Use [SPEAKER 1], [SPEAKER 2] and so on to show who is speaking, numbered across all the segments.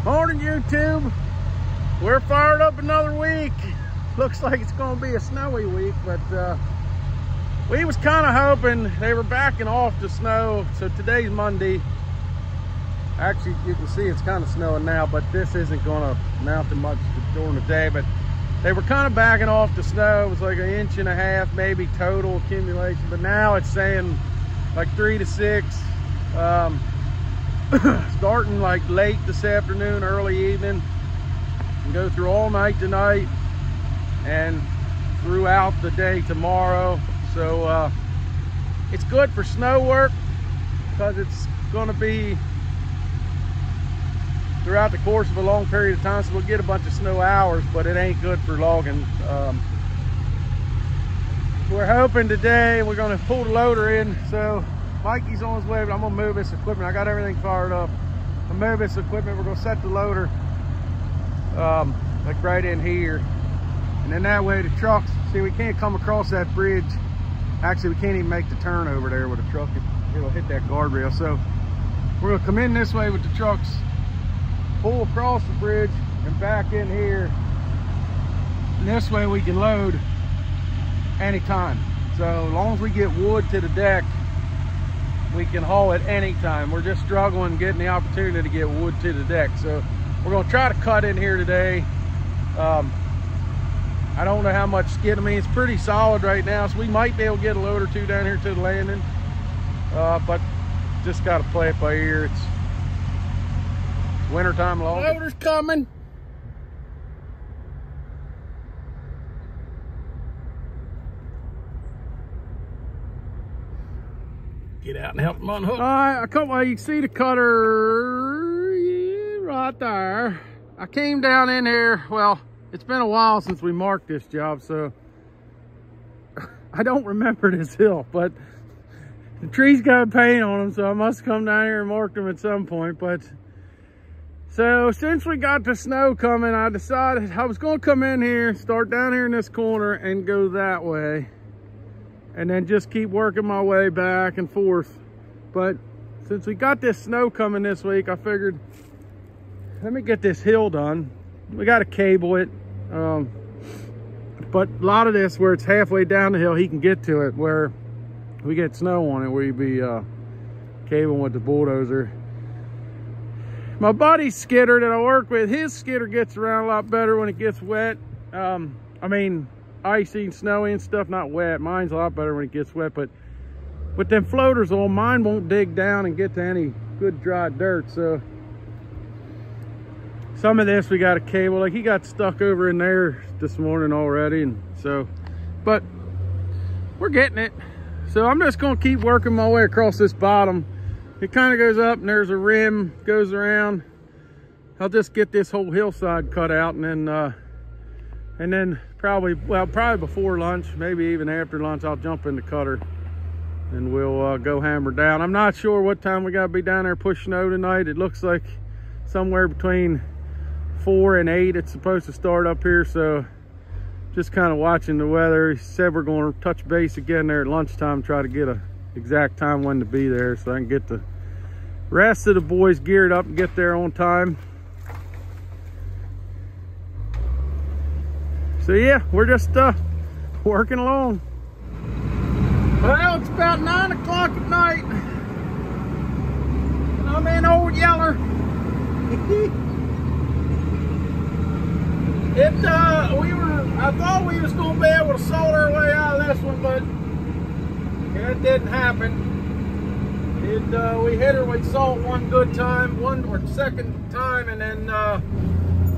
[SPEAKER 1] Morning, YouTube. We're fired up another week. Looks like it's gonna be a snowy week, but we was kind of hoping they were backing off the snow. So today's Monday. Actually, you can see it's kind of snowing now, but this isn't gonna amount to much during the day. But they were kind of backing off the snow. It was like 1.5 inches maybe total accumulation, but now it's saying like 3 to 6. Starting like late this afternoon, early evening, and go through all night tonight and throughout the day tomorrow. So it's good for snow work because it's going to be throughout the course of a long period of time, so we'll get a bunch of snow hours, but it ain't good for logging. We're hoping today we're going to pull the loader in. So Mikey's on his way, but I'm gonna move this equipment. I got everything fired up. I'll move this equipment. We're gonna set the loader like right in here. And then that way the trucks, see, we can't come across that bridge. Actually, we can't even make the turn over there with a truck. It'll hit that guardrail. So we're gonna come in this way with the trucks, pull across the bridge and back in here. And this way we can load anytime. So as long as we get wood to the deck, we can haul it anytime. We're just struggling getting the opportunity to get wood to the deck. So we're gonna try to cut in here today. I don't know how much skid. I mean, it's pretty solid right now, so we might be able to get a load or two down here to the landing. But just gotta play it by ear. It's wintertime long. Loader's coming. Get out and help them unhook. All right, I come, well, you can see the cutter right there. I came down in here. Well, it's been a while since we marked this job, so I don't remember this hill, but the trees got paint on them, so I must come down here and mark them at some point. But so since we got the snow coming, I decided I was going to come in here, start down here in this corner and go that way, and then just keep working my way back and forth. But since we got this snow coming this week, I figured, let me get this hill done. We got to cable it. But a lot of this, where it's halfway down the hill, he can get to it. Where we get snow on it, where you'd be cabling with the bulldozer. My buddy's skidder that I work with, his skidder gets around a lot better when it gets wet. I mean, icy and snowy and stuff, not wet. Mine's a lot better when it gets wet, but with them floaters on, mine won't dig down and get to any good dry dirt. So some of this we got a cable, like he got stuck over in there this morning already, and so, but we're getting it. So I'm just gonna keep working my way across this bottom. It kind of goes up and there's a rim, goes around. I'll just get this whole hillside cut out, and then probably before lunch, maybe even after lunch, I'll jump in the cutter and we'll go hammer down. I'm not sure what time we gotta be down there push snow tonight. It looks like somewhere between 4 and 8 it's supposed to start up here, so just kind of watching the weather. He said we're going to touch base again there at lunchtime, try to get a exact time when to be there so I can get the rest of the boys geared up and get there on time. So yeah, we're just working along. Well, it's about 9 o'clock at night and I'm in Old Yeller. I thought we was gonna be able to salt our way out of this one, but it didn't happen. We hit her with salt one good time, one or second time, and then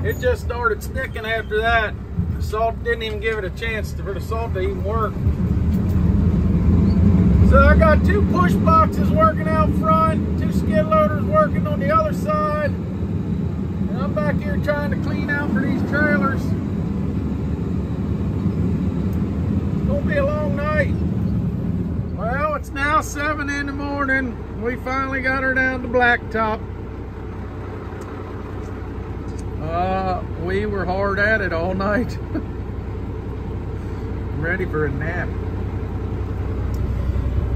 [SPEAKER 1] it just started sticking after that. The salt didn't even give it a chance for the salt to even work. So I got 2 push boxes working out front, 2 skid loaders working on the other side. And I'm back here trying to clean out for these trailers. It's gonna be a long night. Well, it's now 7 in the morning. We finally got her down to blacktop. We were hard at it all night. I'm ready for a nap.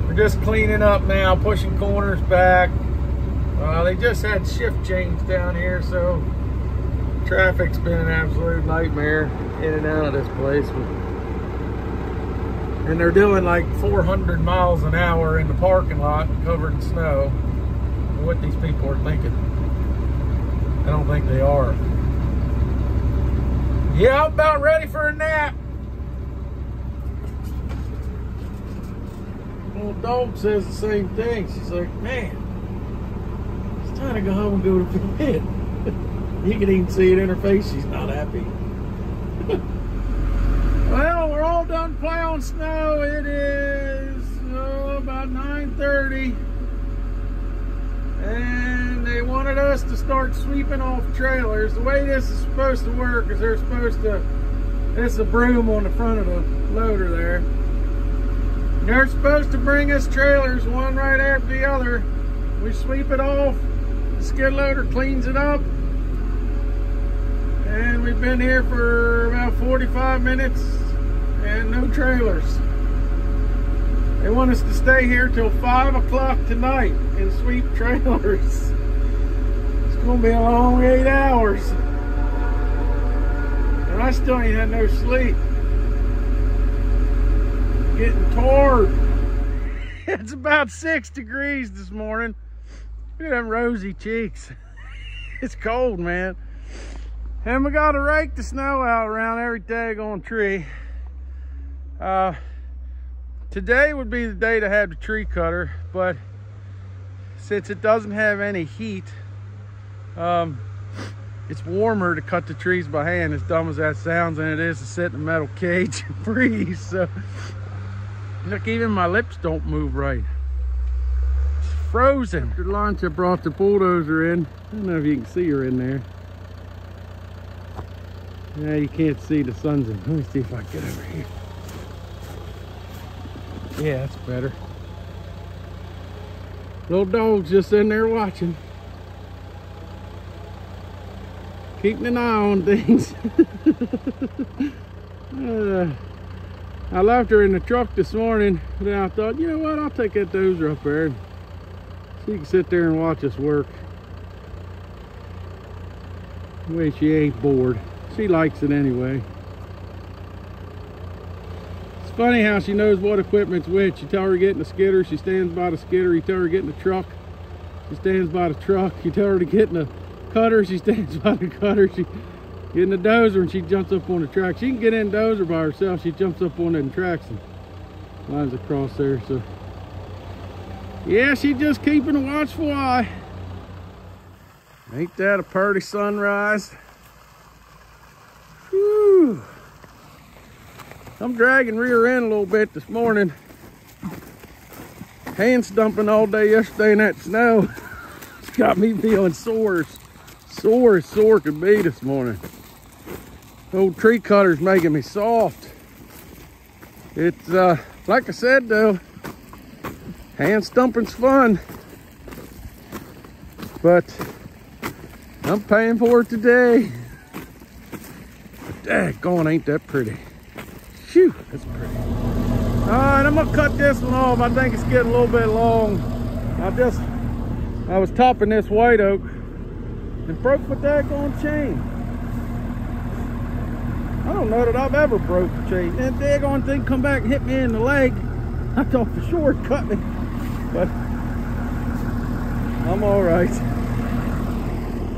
[SPEAKER 1] We're just cleaning up now, pushing corners back. They just had shift change down here, so traffic's been an absolute nightmare in and out of this place. And they're doing like 400 miles an hour in the parking lot covered in snow. What these people are thinking, I don't think they are. Yeah, I'm about ready for a nap. Little dog says the same thing. She's like, man, it's time to go home and go to bed. You can even see it in her face. She's not happy. Well, we're all done plowing snow. It is about 9:30. And they wanted us to start sweeping off trailers. The way this is supposed to work is they're supposed to, it's a broom on the front of the loader there. They're supposed to bring us trailers one right after the other. We sweep it off, the skid loader cleans it up, and we've been here for about 45 minutes and no trailers. They want us to stay here till 5 o'clock tonight and sweep trailers. It's gonna be a long 8 hours. And I still ain't had no sleep. Getting tired. It's about 6 degrees this morning. Look at them rosy cheeks. It's cold, man. And we gotta rake the snow out around every daggone tree. Today would be the day to have the tree cutter, but since it doesn't have any heat, it's warmer to cut the trees by hand, as dumb as that sounds, than it is to sit in a metal cage and freeze. So look, even my lips don't move right. It's frozen. After lunch, I brought the bulldozer in. I don't know if you can see her in there. Yeah, you can't see, the sun's in. Let me see if I can get over here. Yeah, that's better. Little dog's just in there watching. Keeping an eye on things. I left her in the truck this morning, and then I thought, you know what, I'll take that dozer up there and she can sit there and watch us work. That way she ain't bored. She likes it anyway. It's funny how she knows what equipment's which. You tell her to get in the skidder, she stands by the skidder. You tell her to get in the truck, she stands by the truck. You tell her to get in the cutter, she stands by the cutter. She get in the dozer and she jumps up on the track. She can get in the dozer by herself. She jumps up on them tracks and lines across there. So yeah, she's just keeping a watchful eye. Ain't that a pretty sunrise? Whew. I'm dragging rear end a little bit this morning. Hand stumping all day yesterday in that snow. It's got me feeling sore as sore could be this morning. Old tree cutter's making me soft. It's like I said though, hand stumping's fun, but I'm paying for it today. Daggone, ain't that pretty. Phew, that's pretty. All right, I'm gonna cut this one off. I think it's getting a little bit long. I was topping this white oak and broke my daggone chain. I don't know that I've ever broke a chain. That daggone thing come back and hit me in the leg. I thought for sure it cut me, but I'm all right.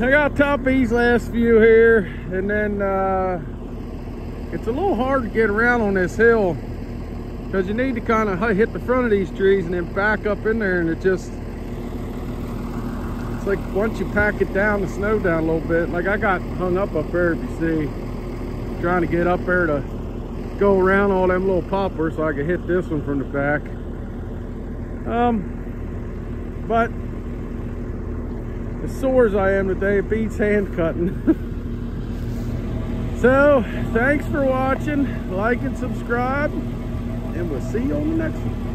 [SPEAKER 1] I got to top these last few here, and then it's a little hard to get around on this hill because you need to kind of hit the front of these trees and then back up in there, and it's like once you pack it down, the snow down a little bit. Like I got hung up there, if you see, trying to get up there to go around all them little poplars so I could hit this one from the back. But as sore as I am today, it beats hand cutting. So thanks for watching, like and subscribe, and we'll see you on the next one.